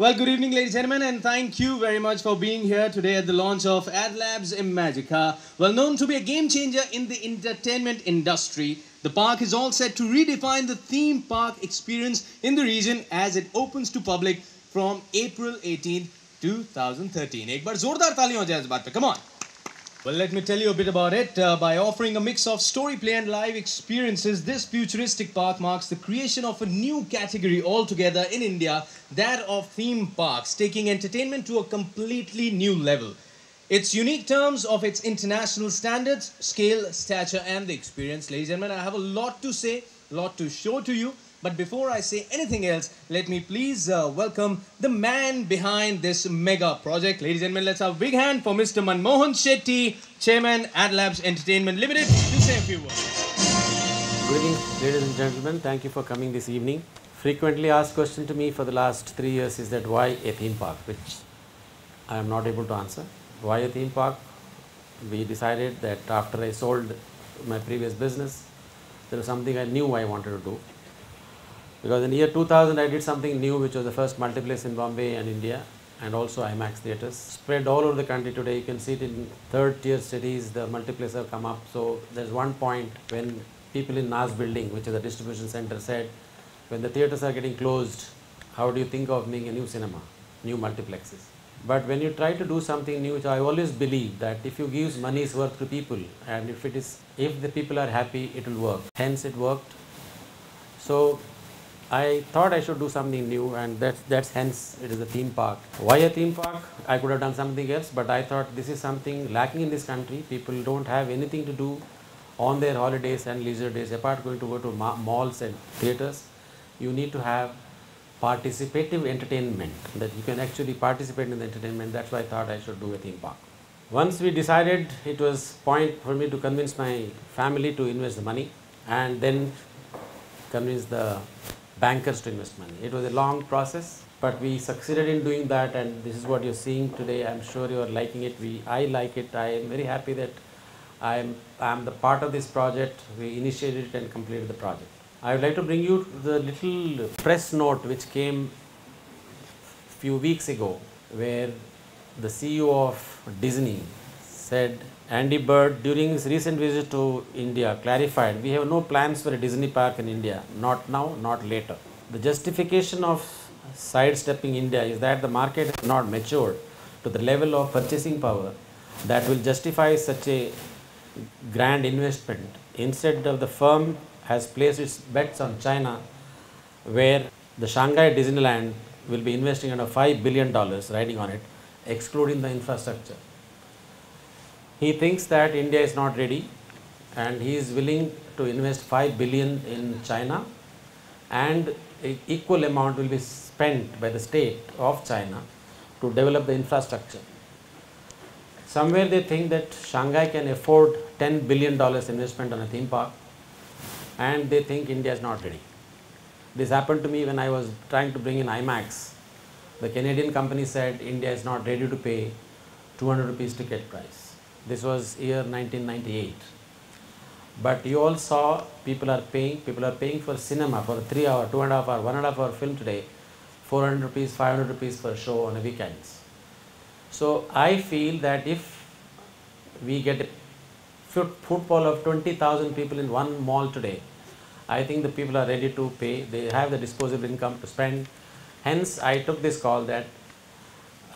Well, good evening, ladies and gentlemen, and thank you very much for being here today at the launch of Adlabs Entertainment Ltd. Well known to be a game changer in the entertainment industry, the park is all set to redefine the theme park experience in the region as it opens to public from April 18, 2013. एक बार जोरदार तालियां हो जाए इस बात पे. Come on. Well, let me tell you a bit about it. By offering a mix of story play and live experiences, this futuristic park marks the creation of a new category altogether in India, that of theme parks, taking entertainment to a completely new level. Its unique terms of its international standards, scale, stature, and the experience. Ladies and gentlemen, I have a lot to say, a lot to show to you. But before I say anything else, let me please welcome the man behind this mega project. Ladies and gentlemen, let's have a big hand for Mr. Manmohan Shetty, Chairman, Adlabs Entertainment Ltd, to say a few words. Good evening, ladies and gentlemen. Thank you for coming this evening. Frequently asked question to me for the last 3 years is that why a theme park, which I am not able to answer. Why a theme park? We decided that after I sold my previous business, there was something I knew I wanted to do. Because in the year 2000, I did something new, which was the first multiplex in Bombay and India, and also IMAX theatres. Spread all over the country today. You can see it in third-tier cities, the multiplex have come up. So there's one point when people in Nas building, which is a distribution center, said, when the theatres are getting closed, how do you think of making a new cinema, new multiplexes? But when you try to do something new, which I always believe that if you give money's worth to people, and if the people are happy, it will work. Hence it worked. So I thought I should do something new, and that's hence it is a theme park. Why a theme park? I could have done something else, but I thought this is something lacking in this country. People don't have anything to do on their holidays and leisure days apart going to go to malls and theatres. You need to have participative entertainment, that you can actually participate in the entertainment. That's why I thought I should do a theme park. Once we decided, it was point for me to convince my family to invest the money and then convince the bankers to invest money. It was a long process, but we succeeded in doing that, and this is what you're seeing today. I'm sure you are liking it. I like it. I am very happy that I'm the part of this project. We initiated it and completed the project. I would like to bring you the little press note which came few weeks ago, where the CEO of Disney said, Andy Bird, during his recent visit to India, clarified, we have no plans for a Disney park in India, not now, not later. The justification of sidestepping India is that the market has not matured to the level of purchasing power that will justify such a grand investment. Instead of the firm has placed its bets on China, where the Shanghai Disneyland will be investing under $5 billion riding on it, excluding the infrastructure. He thinks that India is not ready, and he is willing to invest $5 billion in China, and an equal amount will be spent by the state of China to develop the infrastructure. Somewhere they think that Shanghai can afford $10 billion investment on a theme park, and they think India is not ready. This happened to me when I was trying to bring in IMAX. The Canadian company said India is not ready to pay 200 rupees ticket price. This was year 1998. But you all saw people are paying for cinema for a 3 hour, 2.5 hour, 1.5 hour film today, 400 rupees, 500 rupees per show on a weekends. So I feel that if we get a footfall of 20,000 people in one mall today, I think the people are ready to pay. They have the disposable income to spend. Hence, I took this call that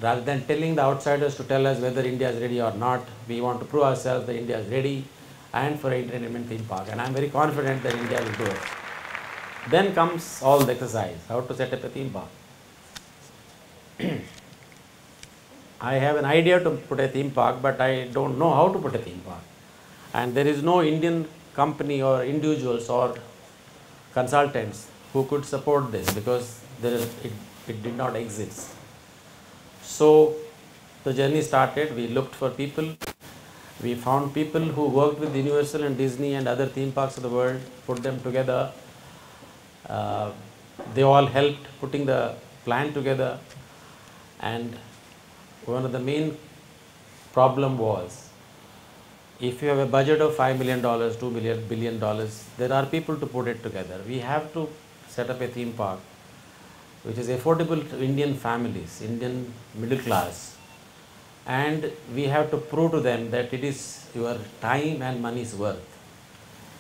rather than telling the outsiders to tell us whether India is ready or not, we want to prove ourselves that India is ready and for an entertainment theme park. And I am very confident that India will do it. Then comes all the exercise, how to set up a theme park. I have an idea to put a theme park, but I don't know how to put a theme park. And there is no Indian company or individuals or consultants who could support this, because it did not exist. So the journey started. We looked for people. We found people who worked with Universal and Disney and other theme parks of the world, put them together. They all helped putting the plan together. And one of the main problem was, if you have a budget of $5 million, $2 billion, there are people to put it together. We have to set up a theme park which is affordable to Indian families, Indian middle class. And we have to prove to them that it is your time and money's worth.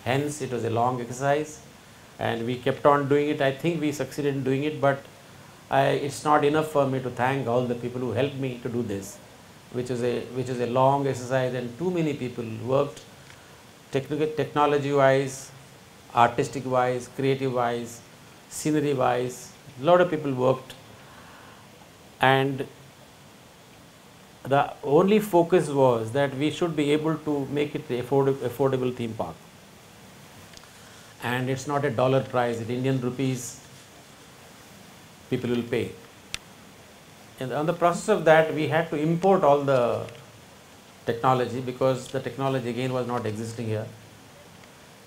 Hence, it was a long exercise and we kept on doing it. I think we succeeded in doing it, but it's not enough for me to thank all the people who helped me to do this, which is a long exercise, and too many people worked technology wise, artistic wise, creative wise, scenery wise. A lot of people worked, and the only focus was that we should be able to make it affordable theme park. And it's not a dollar price, in Indian rupees people will pay. And on the process of that, we had to import all the technology, because the technology again was not existing here.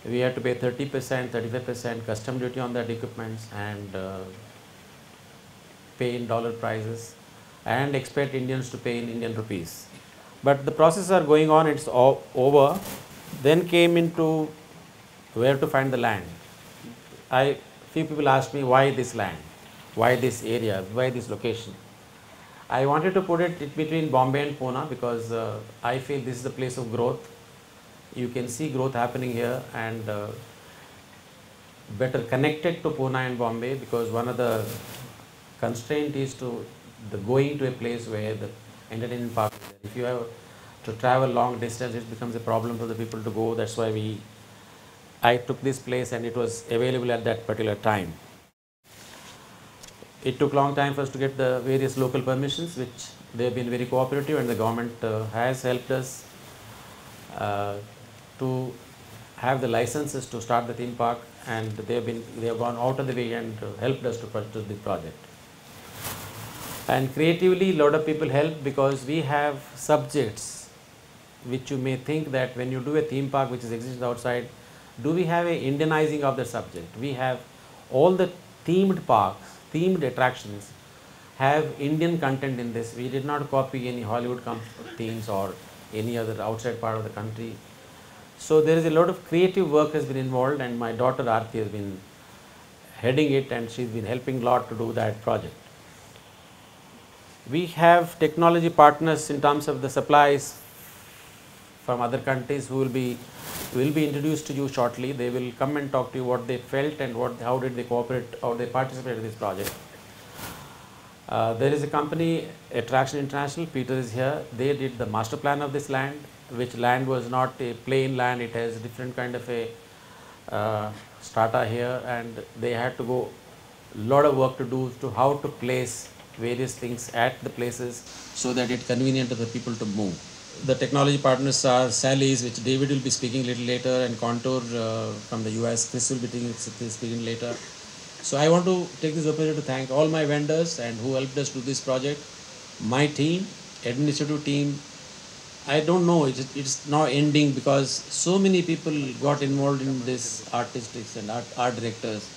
We had to pay 30%, 35% custom duty on that equipments, and pay in dollar prices, and expect Indians to pay in Indian rupees. But the processes are going on, it's all over. Then came into where to find the land. Few people asked me, why this land, why this area, why this location. I wanted to put it between Bombay and Pune, because I feel this is the place of growth. You can see growth happening here, and better connected to Pune and Bombay, because one of the constraint is to going to a place where the entertainment park is there. If you have to travel long distance, it becomes a problem for the people to go. That's why I took this place, and it was available at that particular time. It took long time for us to get the various local permissions, which they have been very cooperative, and the government has helped us to have the licenses to start the theme park, and they have gone out of the way and helped us to purchase the project. And creatively, a lot of people help, because we have subjects which you may think that when you do a theme park which is existing outside, do we have a Indianizing of the subject? We have all the themed parks, themed attractions have Indian content in this. We did not copy any Hollywood themes or any other outside part of the country. So there is a lot of creative work has been involved, and my daughter Aarti has been heading it, and she's been helping a lot to do that project. We have technology partners in terms of the supplies from other countries who will be introduced to you shortly. They will come and talk to you what they felt and how did they cooperate, how they participate in this project. There is a company, Attraction International, Peter is here. They did the master plan of this land, which land was not a plain land. It has different kind of a strata here, and they had to go a lot of work to do to how to place various things at the places so that it's convenient to the people to move. The technology partners are Sally's, which David will be speaking a little later, and Contour from the US, Chris will be speaking later. So I want to take this opportunity to thank all my vendors and who helped us do this project, my team, administrative team. I don't know, it's now ending because so many people got involved in this, artists and art directors.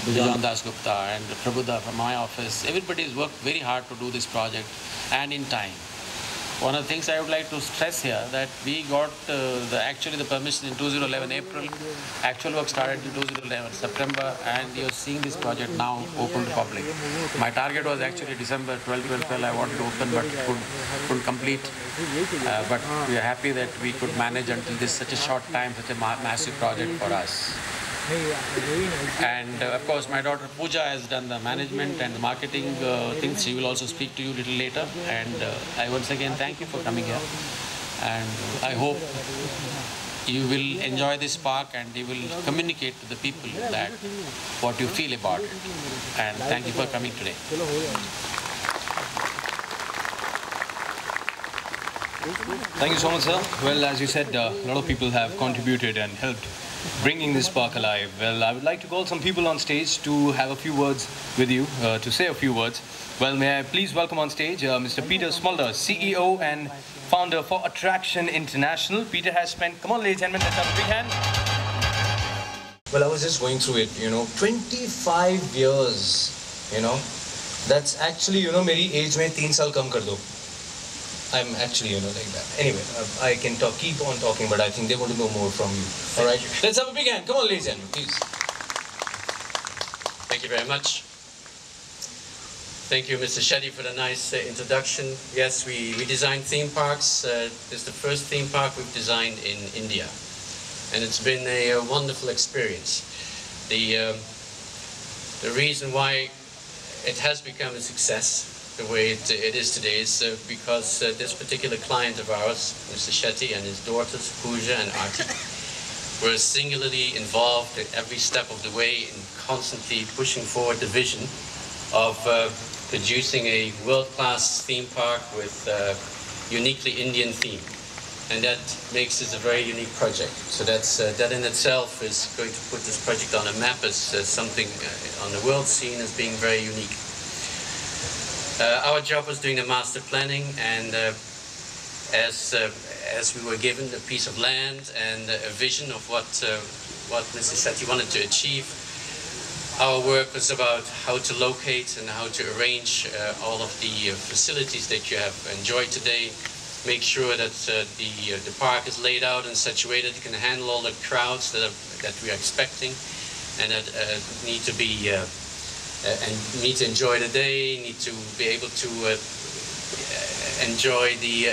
Bijan Das Gupta and Prabhuda from my office, everybody has worked very hard to do this project and in time. One of the things I would like to stress here that we got actually the permission in 2011 April, actual work started in 2011 September, and you're seeing this project now open to public. My target was actually December 12 I wanted to open but couldn't complete, but we are happy that we could manage until this such a short time, such a massive project for us. And of course my daughter Pooja has done the management and the marketing things. She will also speak to you a little later, and I once again thank you for coming here, and I hope you will enjoy this park and you will communicate to the people that what you feel about it, and thank you for coming today. Thank you so much, sir. Well, as you said, a lot of people have contributed and helped bringing this park alive. Well, I would like to call some people on stage to have a few words with you, to say a few words. Well, may I please welcome on stage Mr. Peter Smulder, CEO and founder for Attraction International. Peter has spent, come on ladies and gentlemen, let's have a big hand. Well, I was just going through it, 25 years, that's actually, मेरी age में 3 साल कम कर दो. I'm actually, like that. Anyway, I can keep on talking, but I think they want to know more from you. All right? Let's have a big hand. Come on, ladies and gentlemen, please. Thank you very much. Thank you, Mr. Shetty, for the nice introduction. Yes, we design theme parks. This is the first theme park we've designed in India. And it's been a wonderful experience. The reason why it has become a success, the way it is today, is because this particular client of ours, Mr. Shetty, and his daughters, Pooja and Aarti, were singularly involved at every step of the way in constantly pushing forward the vision of producing a world-class theme park with a uniquely Indian theme. And that makes this a very unique project. So that in itself is going to put this project on a map as something on the world scene as being very unique. Our job was doing the master planning, and as we were given a piece of land and a vision of what Mr. Shetty wanted to achieve, our work was about how to locate and how to arrange all of the facilities that you have enjoyed today, make sure that the park is laid out and situated, can handle all the crowds that we are expecting, and that need to enjoy the day, need to be able to enjoy the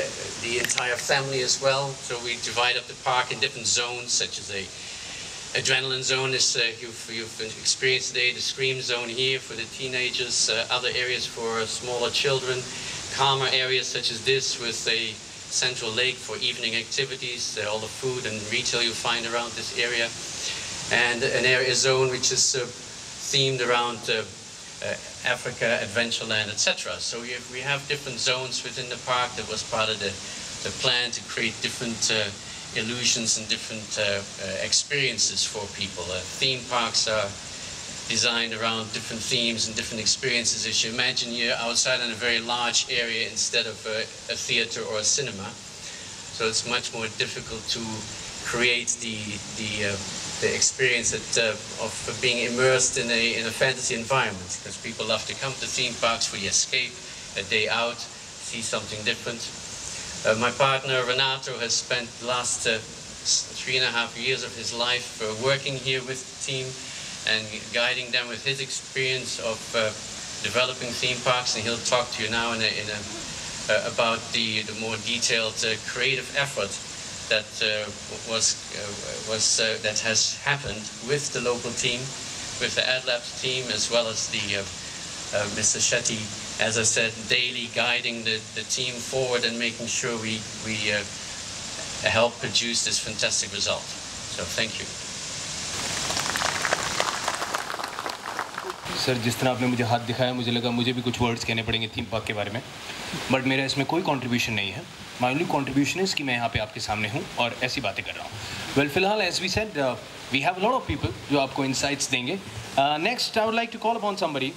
entire family as well. So we divide up the park in different zones, such as a adrenaline zone is you've experienced today, the scream zone here for the teenagers, other areas for smaller children, calmer areas such as this with a central lake for evening activities, all the food and retail you'll find around this area, and an area zone which is themed around Africa, Adventureland, etc. So we have different zones within the park. That was part of the plan to create different illusions and different experiences for people. Theme parks are designed around different themes and different experiences. As you imagine, you're outside in a very large area instead of a theater or a cinema. So it's much more difficult to create the experience of being immersed in a fantasy environment, because people love to come to theme parks for the escape, a day out, see something different. My partner Renato has spent the last 3.5 years of his life working here with the team and guiding them with his experience of developing theme parks, and he'll talk to you now about the more detailed creative effort that that has happened with the local team, with the Adlabs team, as well as the Mr. Shetty, as I said, daily guiding the team forward and making sure we help produce this fantastic result. So thank you. Sir, जिस तरह आपने मुझे हाथ दिखाया, मुझे लगा मुझे भी कुछ वर्ड्स कहने पड़ेंगे थीम पार्क के बारे में, बट मेरा इसमें कोई कंट्रीब्यूशन नहीं है. माय ओनली कंट्रीब्यूशन इज़ कि मैं यहाँ पे आपके सामने हूँ और ऐसी बातें कर रहा हूँ. वेल, फिलहाल as we said, we have a lot of people जो आपको इनसाइट्स देंगे. Next I would like to call upon somebody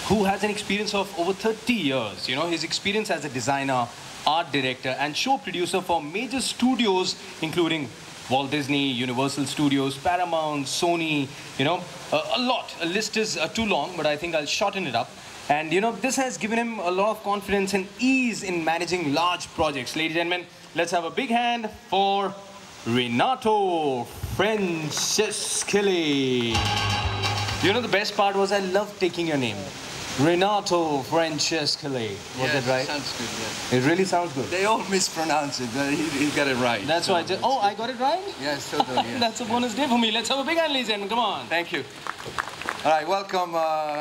who has an experience of over 30 years. You know, his experience as a designer, art director, and show producer for major studios, including Walt Disney, Universal Studios, Paramount, Sony, you know, a lot. A list is too long, but I think I'll shorten it up. And, you know, this has given him a lot of confidence and ease in managing large projects. Ladies and gentlemen, let's have a big hand for Renato Francescilli. You know, the best part was I loved taking your name. Renato Francescilli. Was yes, it right? Sounds good, yes. It really sounds good. They all mispronounce it, but he got it right. That's why I just... Oh, I got it right? Yes, totally. Yes. That's a bonus day for me. Let's have a big hand, ladies and gentlemen. Come on. Thank you. All right, welcome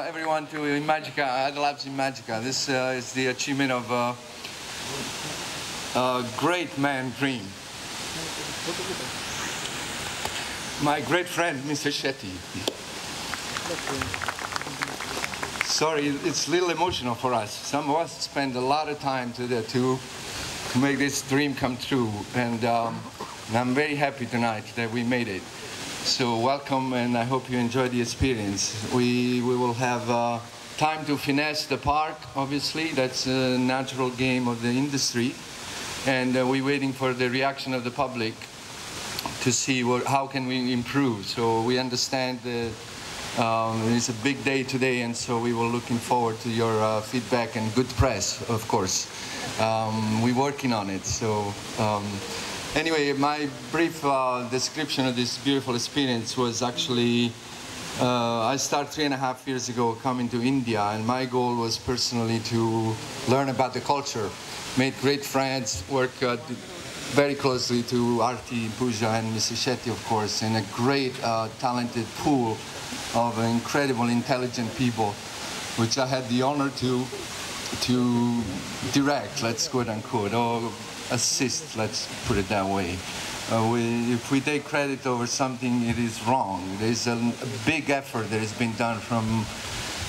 everyone to Imagicaa, Adlabs Entertainment Ltd. This is the achievement of a great man dream. My great friend, Mr. Shetty. Sorry, it's a little emotional for us. Some of us spend a lot of time to make this dream come true, and I'm very happy tonight that we made it. So welcome, and I hope you enjoy the experience. We will have time to finesse the park, obviously. That's a natural game of the industry, and we're waiting for the reaction of the public to see how can we improve. So we understand that it's a big day today, and so we were looking forward to your feedback and good press, of course. We're working on it. So anyway, my brief description of this beautiful experience was actually I started 3.5 years ago coming to India, and my goal was personally to learn about the culture, made great friends, work very closely to Arti, Pooja, and Mr. Shetty, of course, and a great talented pool of incredible, intelligent people, which I had the honor to direct, let's quote unquote, or assist, let's put it that way. If we take credit over something, it is wrong. There's a big effort that has been done from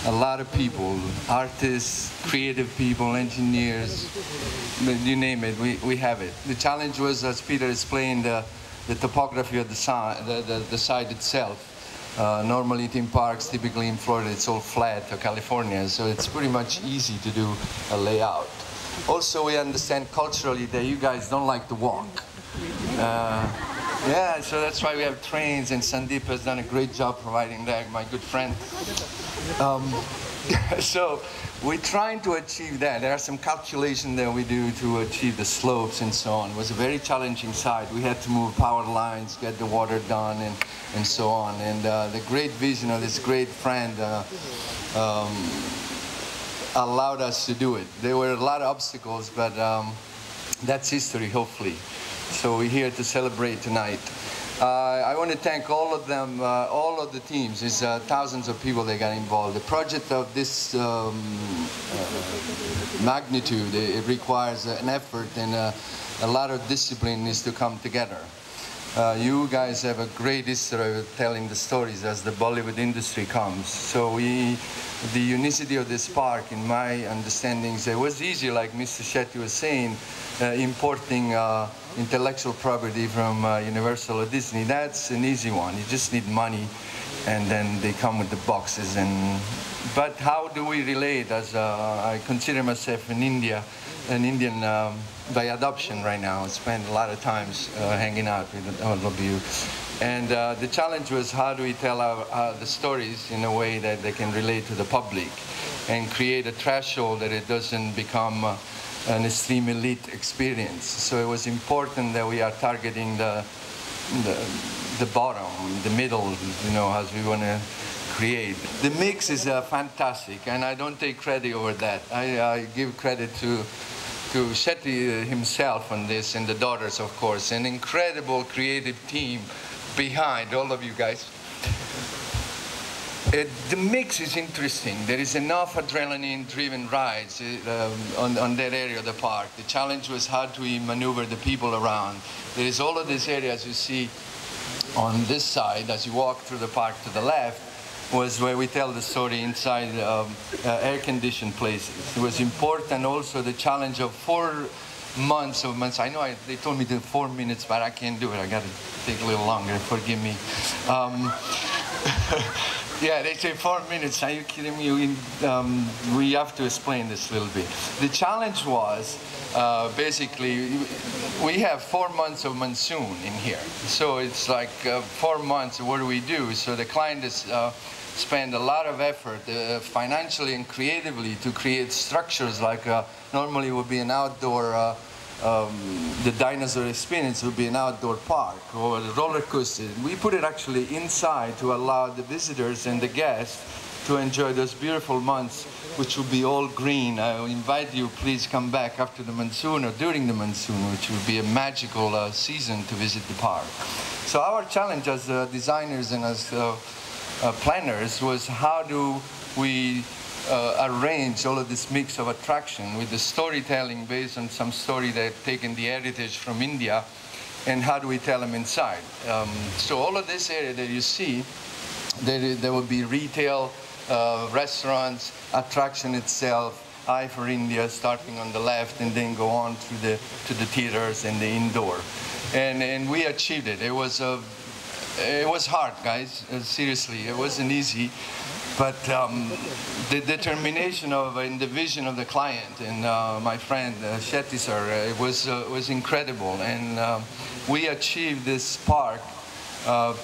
a lot of people, artists, creative people, engineers, you name it, we have it. The challenge was, as Peter explained, the topography of the site itself. Normally theme parks, typically in Florida, it's all flat, or California, so it's pretty much easy to do a layout. Also, we understand culturally that you guys don't like to walk. Yeah, so that's why we have trains, and Sandeep has done a great job providing that, my good friend. So we're trying to achieve that. There are some calculations that we do to achieve the slopes and so on. It was a very challenging site. We had to move power lines, get the water done, and so on. And the great vision of this great friend allowed us to do it. There were a lot of obstacles, but that's history, hopefully. So we're here to celebrate tonight. I want to thank all of them, all of the teams. There's thousands of people that got involved. The project of this magnitude, it requires an effort, and a lot of discipline needs to come together. You guys have a great history of telling the stories as the Bollywood industry comes. So the unicity of this park, in my understandings, it was easy, like Mr. Shetty was saying, importing intellectual property from Universal or Disney. That's an easy one. You just need money, and then they come with the boxes. But how do we relate? As I consider myself an Indian by adoption right now. I spend a lot of times hanging out with all of you. And the challenge was, how do we tell the stories in a way that they can relate to the public and create a threshold that it doesn't become an extreme elite experience. So it was important that we are targeting the bottom, the middle, you know, as we want to create. The mix is fantastic, and I don't take credit over that. I give credit to Shetty himself on this, and the daughters, of course, an incredible creative team behind all of you guys. The mix is interesting. There is enough adrenaline-driven rides on that area of the park. The challenge was, how do we maneuver the people around? There is all of these areas you see on this side as you walk through the park to the left, was where we tell the story inside air-conditioned places. It was important also the challenge of 4 months of months. I know they told me to 4 minutes, but I can't do it. I got to take a little longer. Forgive me. Yeah, they say 4 minutes. Are you kidding me? We have to explain this a little bit. The challenge was, basically, we have 4 months of monsoon in here. So it's like 4 months, what do we do? So the client has spent a lot of effort financially and creatively to create structures like normally would be an outdoor, the dinosaur experience would be an outdoor park or a roller coaster. We put it actually inside to allow the visitors and the guests to enjoy those beautiful months, which will be all green. I invite you, please come back after the monsoon or during the monsoon, which will be a magical season to visit the park. So our challenge as designers and as planners was, how do we arrange all of this mix of attraction with the storytelling based on some story that taken the heritage from India, and how do we tell them inside? So all of this area that you see, there will be retail, restaurants, attraction itself, Eye for India, starting on the left, and then go on to the theaters and the indoor. And we achieved it. It was hard, guys. Seriously, it wasn't easy. But the determination of and the vision of the client and my friend Shetty sir, it was incredible. And we achieved this park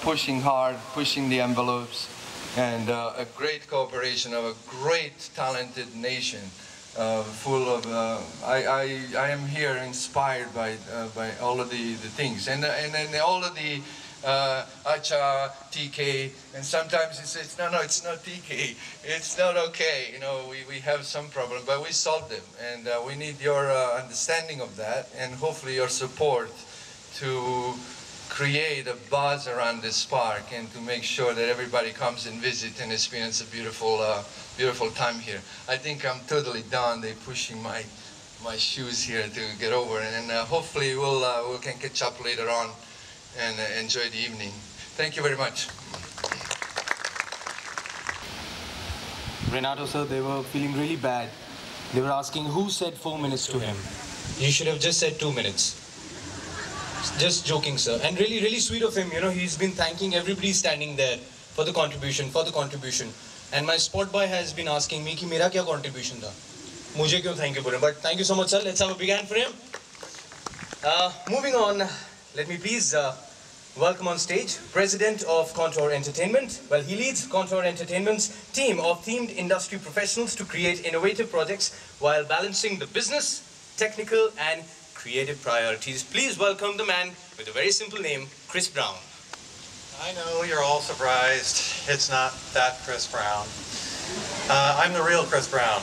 pushing hard, pushing the envelopes, and a great cooperation of a great talented nation full of. I am here inspired by all of the things and all of the Acha, TK, and sometimes he says, no, it's not TK, it's not okay. You know, we have some problem, but we solve them, and we need your understanding of that, and hopefully your support to create a buzz around this park and to make sure that everybody comes and visit and experience a beautiful, beautiful time here. I think I'm totally done. They're pushing my shoes here to get over, and hopefully we can catch up later on and enjoy the evening. Thank you very much. Renato sir, they were feeling really bad. They were asking who said 4 minutes to him. You should have just said 2 minutes. Just joking, sir. And really, really sweet of him. You know, he's been thanking everybody standing there for the contribution, And my spot boy has been asking me, कि मेरा क्या contribution था? मुझे क्यों thank you बोले? But thank you so much, sir. Let's have a big hand for him. Moving on, let me please welcome on stage President of Contour Entertainment. Well, he leads Contour Entertainment's team of themed industry professionals to create innovative projects while balancing the business, technical, and creative priorities. Please welcome the man with a very simple name, Chris Brown. I know you're all surprised. It's not that Chris Brown. I'm the real Chris Brown.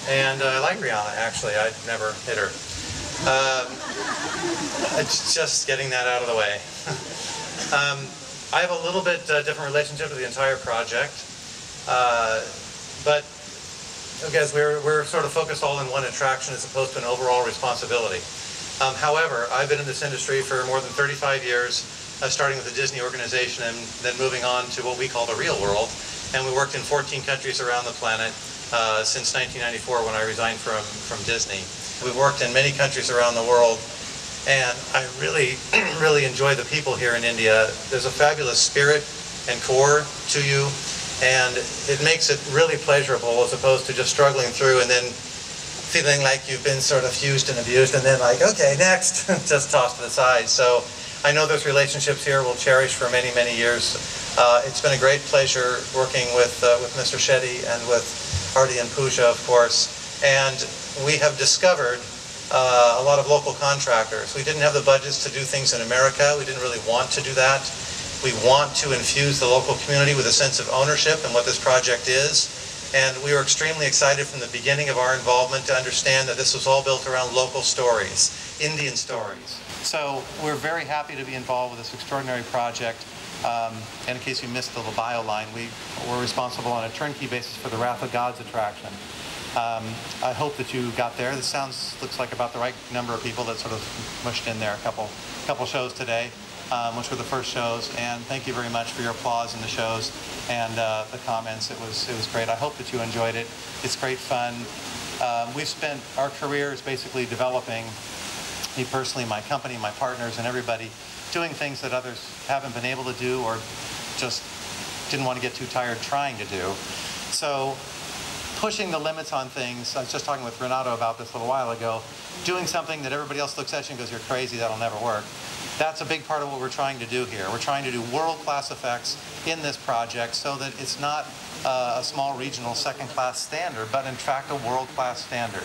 And I like Rihanna, actually. I'd never hit her. It's just getting that out of the way. I have a little bit different relationship with the entire project. But because we're sort of focused all in one attraction as opposed to an overall responsibility. However, I've been in this industry for more than 35 years, starting with the Disney organization and then moving on to what we call the real world. And we worked in 14 countries around the planet since 1994 when I resigned from Disney. We've worked in many countries around the world, and I really, really enjoy the people here in India. There's a fabulous spirit and core to you, and it makes it really pleasurable as opposed to just struggling through and then feeling like you've been sort of used and abused and then like, okay, next, just tossed to the side. So I know those relationships here will cherish for many, many years. It's been a great pleasure working with Mr. Shetty and with Artie and Pooja, of course. And we have discovered a lot of local contractors. We didn't have the budgets to do things in America. We didn't really want to do that. We want to infuse the local community with a sense of ownership in what this project is. And we were extremely excited from the beginning of our involvement to understand that this was all built around local stories, Indian stories. So we're very happy to be involved with this extraordinary project. And in case you missed the bio line, we're responsible on a turnkey basis for the Wrath of Gods attraction. I hope that you got there. This looks like about the right number of people that sort of mushed in there a couple shows today. Which were the first shows, and thank you very much for your applause in the shows and the comments. It was great. I hope that you enjoyed it. It's great fun. We've spent our careers basically developing, me personally, my company, my partners, and everybody, doing things that others haven't been able to do or just didn't want to get too tired trying to do. So pushing the limits on things. I was just talking with Renato about this a little while ago. Doing something that everybody else looks at you and goes, you're crazy, that'll never work. That's a big part of what we're trying to do here. We're trying to do world-class effects in this project so that it's not a small regional second-class standard, but in fact a world-class standard.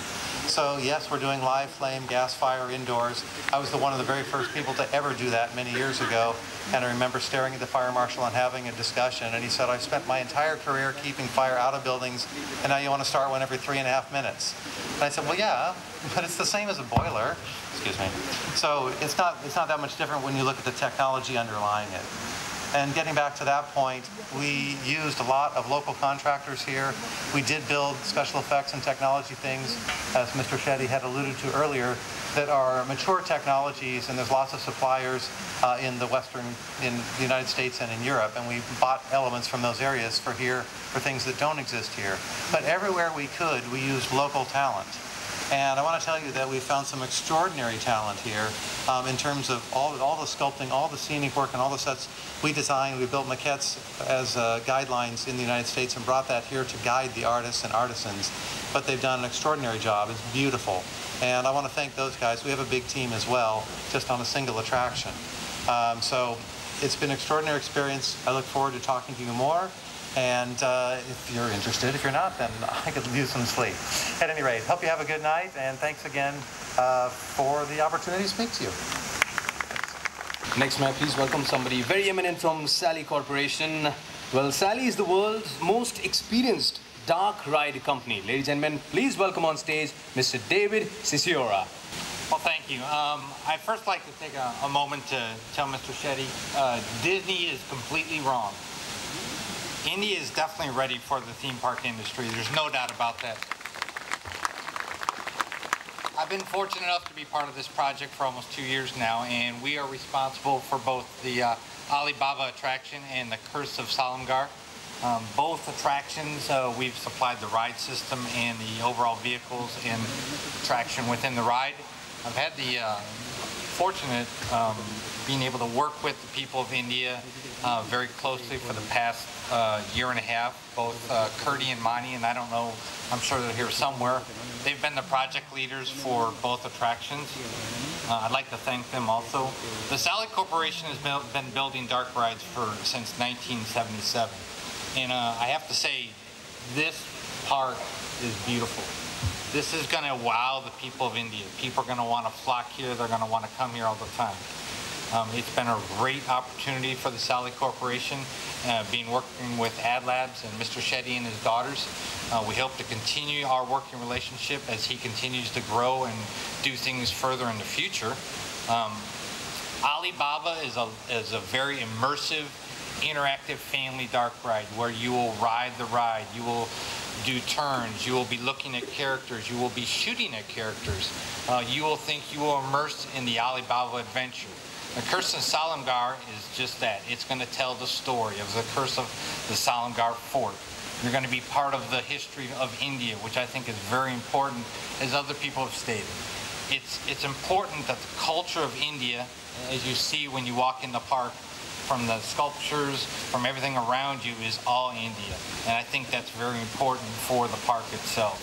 So yes, we're doing live flame, gas fire indoors. I was one of the very first people to ever do that many years ago. And I remember staring at the fire marshal and having a discussion, and he said, I've spent my entire career keeping fire out of buildings, and now you want to start one every 3.5 minutes. And I said, well, yeah, but it's the same as a boiler. Excuse me. So it's not that much different when you look at the technology underlying it. And getting back to that point, we used a lot of local contractors here. We did build special effects and technology things, as Mr. Shetty had alluded to earlier, that are mature technologies, and there's lots of suppliers in the United States and in Europe, and we bought elements from those areas for things that don't exist here. But everywhere we could, we used local talent. And I want to tell you that we found some extraordinary talent here in terms of all the sculpting, all the scenic work, and all the sets we designed. We built maquettes as guidelines in the United States and brought that here to guide the artists and artisans. But they've done an extraordinary job. It's beautiful. And I want to thank those guys. We have a big team as well, just on a single attraction. So it's been an extraordinary experience. I look forward to talking to you more. And if you're interested, if you're not, then I could use some sleep. At any rate, hope you have a good night, and thanks again for the opportunity to speak to you. Next, may I please welcome somebody very eminent from Sally Corporation. Well, Sally is the world's most experienced dark ride company. Ladies and gentlemen, please welcome on stage Mr. David Ciciora. Well, thank you. I'd first like to take a moment to tell Mr. Shetty, Disney is completely wrong. India is definitely ready for the theme park industry. There's no doubt about that. I've been fortunate enough to be part of this project for almost 2 years now, and we are responsible for both the Alibaba attraction and the Curse of Salamgarh. Both attractions, we've supplied the ride system and the overall vehicles and attraction within the ride. I've had the fortunate being able to work with the people of India very closely for the past year and a half, both Kurti and Mani, and I don't know, I'm sure they're here somewhere. They've been the project leaders for both attractions. I'd like to thank them also. The Sally Corporation has been building dark rides since 1977. And I have to say, this park is beautiful. This is going to wow the people of India. People are going to want to flock here. They're going to want to come here all the time. It's been a great opportunity for the Sally Corporation, working with Adlabs and Mr. Shetty and his daughters. We hope to continue our working relationship as he continues to grow and do things further in the future. Alibaba is a very immersive, interactive family dark ride where you will ride the ride, you will do turns, you will be looking at characters, you will be shooting at characters. You will think you will immerse in the Alibaba adventure. The Curse of Salamgarh is just that. It's going to tell the story of the Curse of the Salamgarh Fort. You're going to be part of the history of India, which I think is very important, as other people have stated. It's important that the culture of India, as you see when you walk in the park, from the sculptures, from everything around you, is all India. And I think that's very important for the park itself.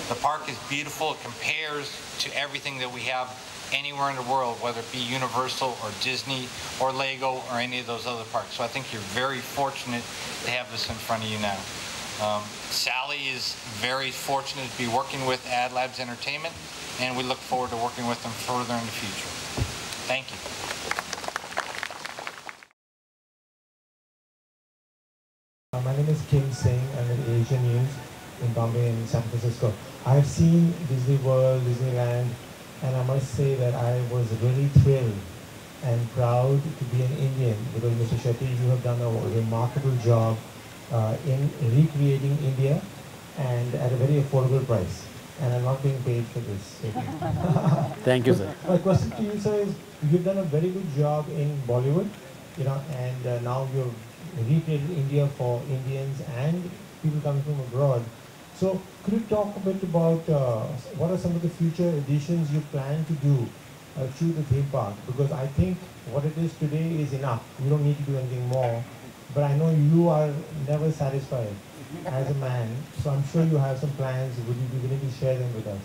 The park is beautiful. It compares to everything that we have anywhere in the world, whether it be Universal or Disney or Lego or any of those other parks. So I think you're very fortunate to have this in front of you now. Sally is very fortunate to be working with Adlabs Entertainment, and we look forward to working with them further in the future. Thank you. My name is Kim Singh. I'm with Asian News in Bombay and San Francisco. I've seen Disney World, Disneyland, and I must say that I was really thrilled and proud to be an Indian because Mr. Shetty, you have done a remarkable job in recreating India and at a very affordable price. And I'm not being paid for this. Thank you, sir. My question to you, sir, is you've done a very good job in Bollywood, and now you've recreated India for Indians and people coming from abroad. So could you talk a bit about what are some of the future additions you plan to do to the theme park? Because I think what it is today is enough. We don't need to do anything more. But I know you are never satisfied as a man. So I'm sure you have some plans. Would you be willing to share them with us?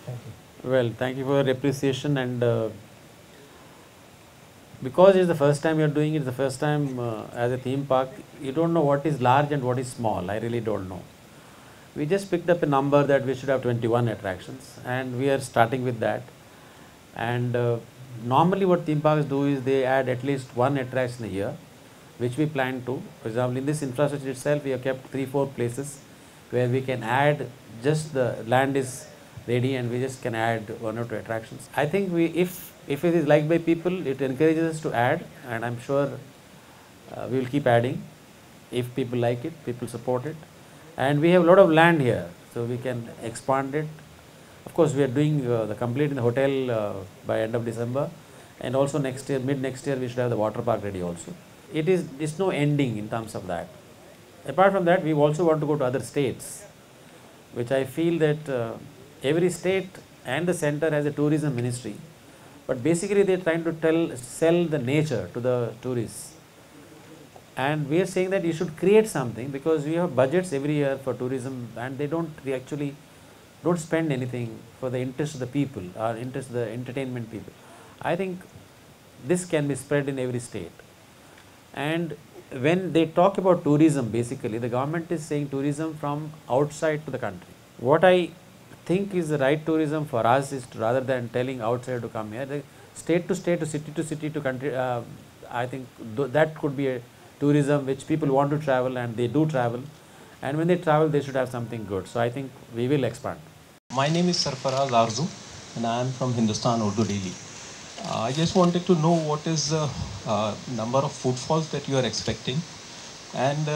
Thank you. Well, thank you for your appreciation, and because it's the first time you're doing it, the first time as a theme park, you don't know what is large and what is small. I really don't know. We just picked up a number that we should have 21 attractions, and we are starting with that. And normally what theme parks do is they add at least one attraction a year, which we plan to. For example, in this infrastructure itself, we have kept 3-4 places where we can add, just the land is ready and we just can add 1 or 2 attractions. I think if it is liked by people, it encourages us to add, and I'm sure we will keep adding if people like it, people support it. And we have a lot of land here, so we can expand it. Of course, we are doing the complete in the hotel by end of December, and also next year, mid next year, we should have the water park ready also. It's no ending in terms of that. Apart from that, we also want to go to other states, which I feel that every state and the center has a tourism ministry, but basically they are trying to sell the nature to the tourists. And we are saying that you should create something, because we have budgets every year for tourism, and they actually don't spend anything for the interest of the people or interest of the entertainment people. I think this can be spread in every state. And when they talk about tourism, basically the government is saying tourism from outside to the country. What I think is the right tourism for us is rather than telling outside to come here, state to city to country, I think that could be a tourism which people want to travel, and they do travel, and when they travel they should have something good. So I think we will expand. My name is Sarfaraz Arzu and I am from Hindustan Urdu Daily. I just wanted to know what is the number of footfalls that you are expecting, and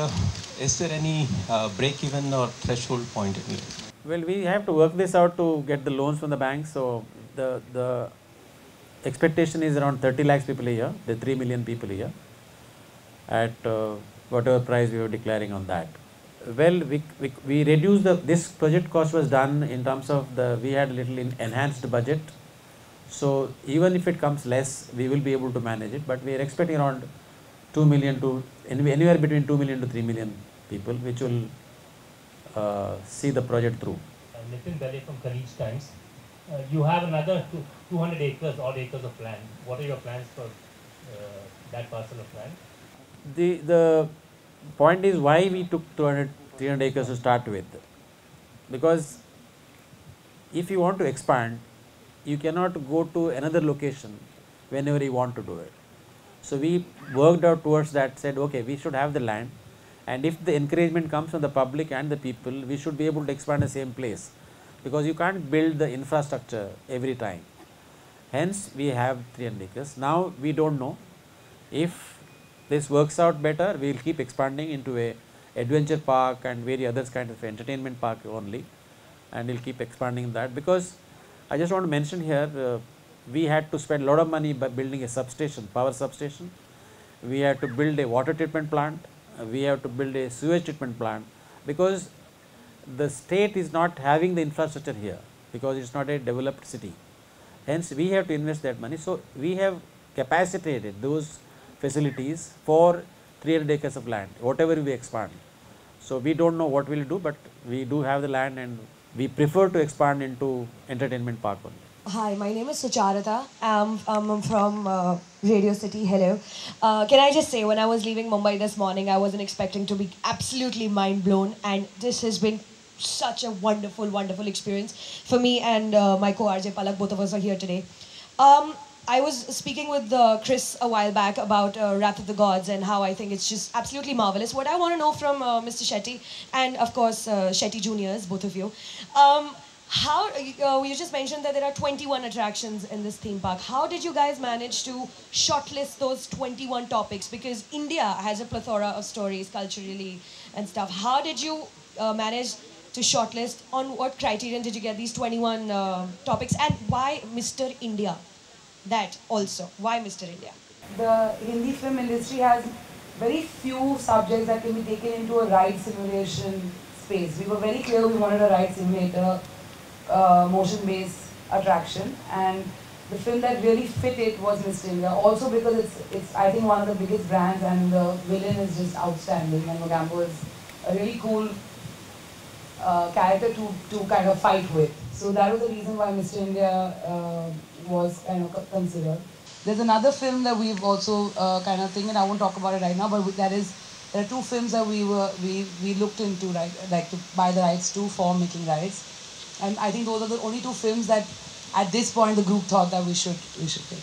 is there any break-even or threshold point in it? Well, we have to work this out to get the loans from the bank. So the expectation is around 30 lakhs people a year, the 3 million people a year, at whatever price we were declaring on that. Well, we reduced this project cost was done in terms of we had a little enhanced budget. So even if it comes less, we will be able to manage it. But we are expecting around 2 million to anywhere between 2 million to 3 million people, which will see the project through. Nitin Bele from Khalij Times. You have another 200 acres, odd acres of land. What are your plans for that parcel of land? The point is why we took 300 acres to start with. Because if you want to expand, you cannot go to another location whenever you want to do it. So we worked out towards that, said okay, we should have the land, and if the encouragement comes from the public and the people, we should be able to expand the same place, because you can't build the infrastructure every time. Hence we have 300 acres. Now we don't know if this works out better, we will keep expanding into a adventure park and various other kinds of entertainment park only, and we'll keep expanding that. Because I just want to mention here, we had to spend a lot of money by building a substation, power substation. We had to build a water treatment plant. We have to build a sewage treatment plant, because the state is not having the infrastructure here, because it's not a developed city. Hence we have to invest that money. So we have capacitated those facilities for 300 acres of land, whatever we expand. So we don't know what we'll do, but we do have the land, and we prefer to expand into entertainment park only. Hi, my name is Sucharita. I'm from Radio City. Hello. Can I just say, when I was leaving Mumbai this morning, I wasn't expecting to be absolutely mind blown, and this has been such a wonderful, wonderful experience for me and my co-RJ Palak. Both of us are here today. I was speaking with Chris a while back about Wrath of the Gods and how I think it's just absolutely marvelous. What I want to know from Mr. Shetty and of course Shetty Juniors, both of you, how you just mentioned that there are 21 attractions in this theme park. How did you guys manage to shortlist those 21 topics? Because India has a plethora of stories culturally and stuff. How did you manage to shortlist? On what criterion did you get these 21 topics, and why Mr. India? That also, why Mr. India? The Hindi film industry has very few subjects that can be taken into a ride simulation space. We were very clear we wanted a ride simulator, motion-based attraction, and the film that really fit it was Mr. India. Also because it's I think one of the biggest brands, and the villain is just outstanding, and Mogambo is a really cool character to kind of fight with. So that was the reason why Mr. India was kind of considered. There's another film that we've also kind of thinking. I won't talk about it right now, but there are two films that we looked into, right, like to buy the rights to for making rights, and I think those are the only two films that at this point the group thought that we should take.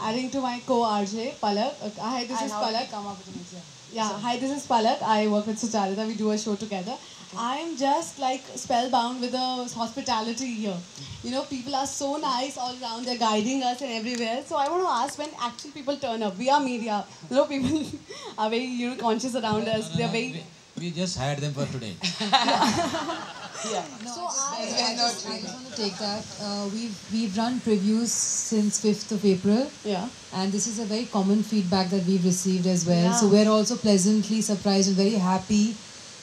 Adding to my co-RJ Palak. Hi, this is Palak. Come up with an example. Yeah, hi, this is Palak. I work with Sucharita. We do a show together. I'm just like spellbound with the hospitality here. You know, people are so nice all around. They're guiding us and everywhere. So I want to ask, when actual people turn up, we are media. You know, people are very conscious around us. They're very. We just hired them for today. Yeah. No, so I just want to take that. We've run previews since 5th of April. Yeah. And this is a very common feedback that we've received as well. Yeah. So we're also pleasantly surprised and very happy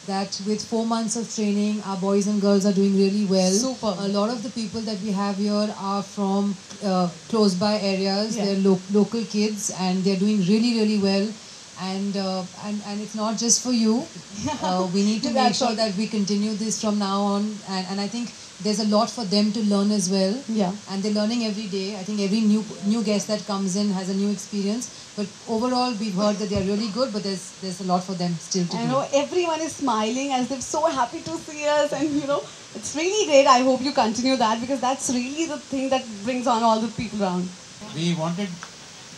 that with 4 months of training, our boys and girls are doing really well. Super. A lot of the people that we have here are from close by areas. Yeah. They're local kids, and they're doing really, really well. And it's not just for you. We need to make sure that we continue this from now on. And I think there's a lot for them to learn as well. Yeah. And they're learning every day. I think every new guest that comes in has a new experience. But overall, we've heard that they're really good, but there's a lot for them still to do. I know everyone is smiling as they're so happy to see us, and you know, it's really great. I hope you continue that, because that's really the thing that brings on all the people around. we wanted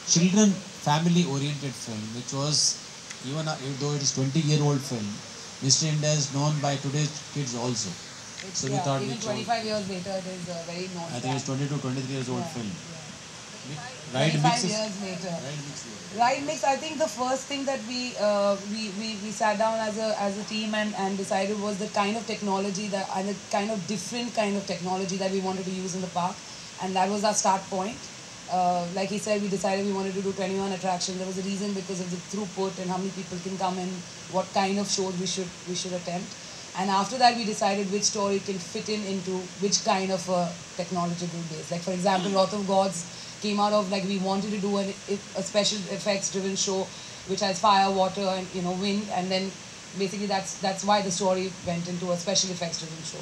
children family-oriented film, which was, even though it is 20-year-old film, Mr. India is known by today's kids also. So we thought even 25 years later, it is a very known. I think it's 22, 23 years old film. Right 25 years later. Right mix. I think the first thing that we sat down as a team and decided was the kind of technology and the kind of different kind of technology that we wanted to use in the park, and that was our start point. Like he said, we decided we wanted to do 21 attractions. There was a reason because of the throughput and how many people can come in, what kind of shows we should attempt. And after that, we decided which story can fit into which kind of technological base. Like for example, Wrath of Gods came out of, like, we wanted to do a special effects driven show which has fire, water and wind, and then basically that's why the story went into a special effects driven show.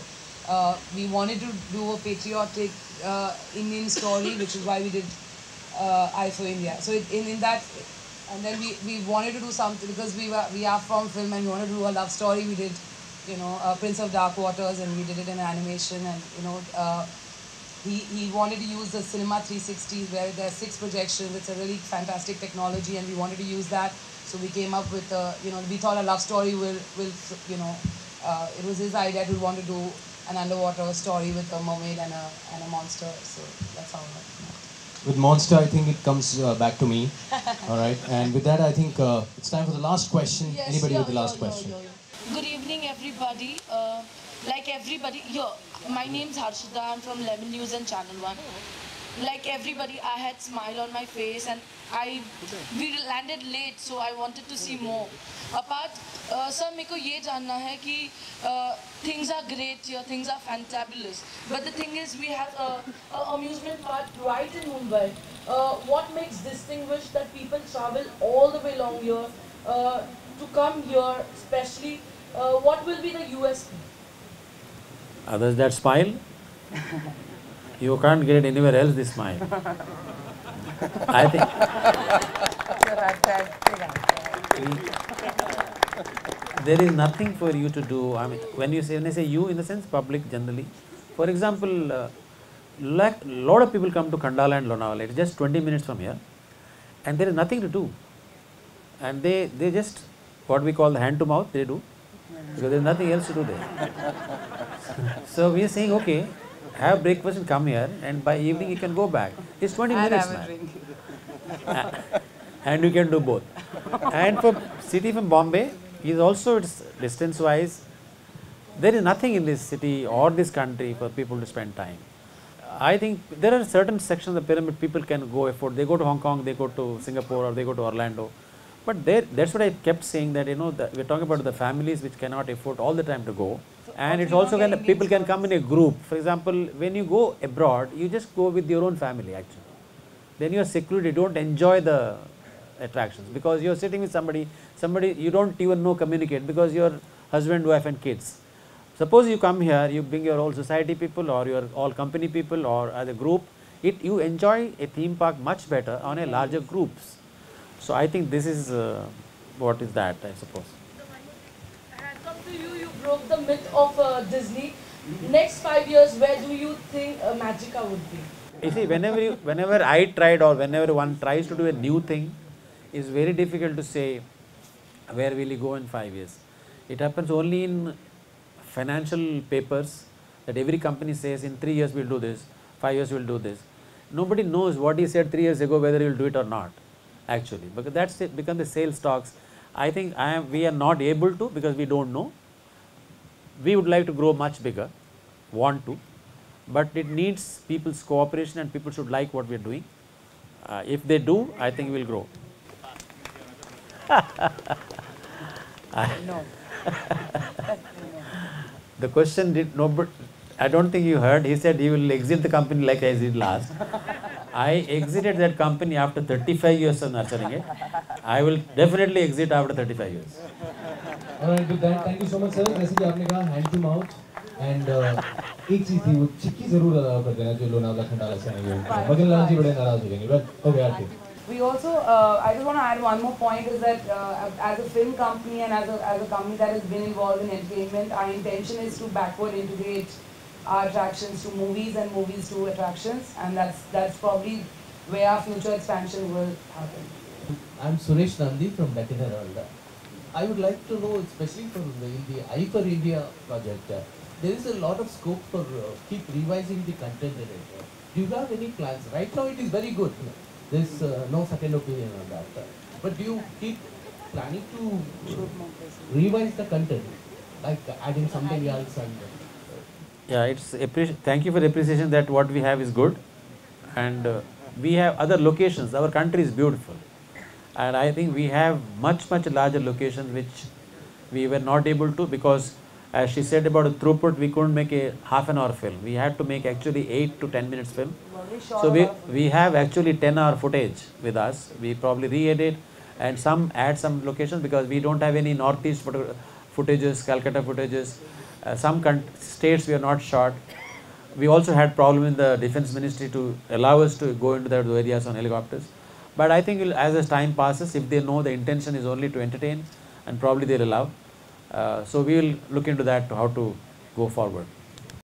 We wanted to do a patriotic Indian story, which is why we did I for India. So in that, and then we wanted to do something because we are from film and we wanted to do a love story. We did Prince of Dark Waters, and we did it in animation, and he wanted to use the Cinema 360 where there are 6 projections. It's a really fantastic technology, and we wanted to use that. So we came up with we thought a love story will it was his idea to want to do an underwater story with a mermaid and a monster. So that's how. With Monster, I think it comes back to me. All right, and with that, I think it's time for the last question. Yes, Anybody with the last question? Good evening, everybody. Like everybody, my name's Harshita. I'm from Lemon News and Channel 1. Like everybody, I had smile on my face, and we landed late, so I wanted to see more. Apart, sir, मेरे को ये जानना है कि things are great here, things are fantabulous. But the thing is, we have a amusement park right in Mumbai. What makes distinguished that people travel all the way along here to come here, especially? What will be the USP? Others that smile, you can't get it anywhere else, this smile. I think there is nothing for you to do. I mean, when I say you, in the sense public generally. For example, like a lot of people come to Khandala and Lonavala. It's just 20 minutes from here, and there is nothing to do. And they just, what we call the hand to mouth, they do, because there is nothing else to do there. So we are saying, okay, have breakfast and come here, and by evening you can go back. It's 20 minutes, man. And you can do both. And for city from Bombay, is also, it's distance wise, there is nothing in this city or this country for people to spend time. I think there are certain sections of the pyramid people can go afford. They go to Hong Kong, they go to Singapore, or they go to Orlando. But that's what I kept saying, that we're talking about the families which cannot afford all the time to go. And it's also kind of people can come in a group. For example, when you go abroad, you just go with your own family actually. Then you are secluded, you don't enjoy the attractions because you are sitting with somebody you don't even know, communicate, because your husband, wife and kids. Suppose you come here, you bring your whole society people or your all company people or as a group, you enjoy a theme park much better on a larger groups. So I think this is what is that, I suppose. I had come to you, you broke the myth of Disney. Next 5 years, where do you think Magica would be? You see, whenever I tried or whenever one tries to do a new thing, it's very difficult to say where will you go in 5 years. It happens only in financial papers that every company says in 3 years we'll do this, 5 years we'll do this. Nobody knows what he said 3 years ago whether he will do it or not actually, because that's become the sales talks. I think we are not able to because we don't know. We would like to grow much bigger, want to, but it needs people's cooperation and people should like what we are doing. If they do, I think we will grow. No. The question did no, but I don't think you heard. He said he will exit the company like I did last. I exited that company after 35 years of nurturing it. I will definitely exit after 35 years. Alright, with that, thank you so much, sir. जैसे कि आपने कहा hand to mouth and एक चीज़ थी वो चिक्की ज़रूर अदा कर देना जो लोनावला खंडाला से आएंगे. मगर लाल जी बड़े नाराज़ हो जाएंगे. But okay, आते. We also, I just want to add one more point is that as a film company and as a company that has been involved in entertainment, our intention is to backward integrate our attractions to movies and movies to attractions, and that's probably where our future expansion will happen. I'm Suresh Nandi from Deccan Herald. I would like to know, especially for the I for India project, there is a lot of scope for keep revising the content in it. Do you have any plans? Right now it is very good. There's no second opinion on that. But do you keep planning to revise the content, like adding something else? And Yeah, thank you for the appreciation that what we have is good, and we have other locations. Our country is beautiful, and I think we have much larger locations which we were not able to, because as she said about throughput, we couldn't make a half-an-hour film. We had to make actually 8 to 10 minutes film. So we have actually 10-hour footage with us. We probably re-edit and add some locations, because we don't have any northeast footages, Calcutta footages. Some states we are not shot. We also had problem in the defense ministry to allow us to go into those areas on helicopters. But I think as time passes, if they know the intention is only to entertain, and probably they'll allow. So we will look into that, how to go forward.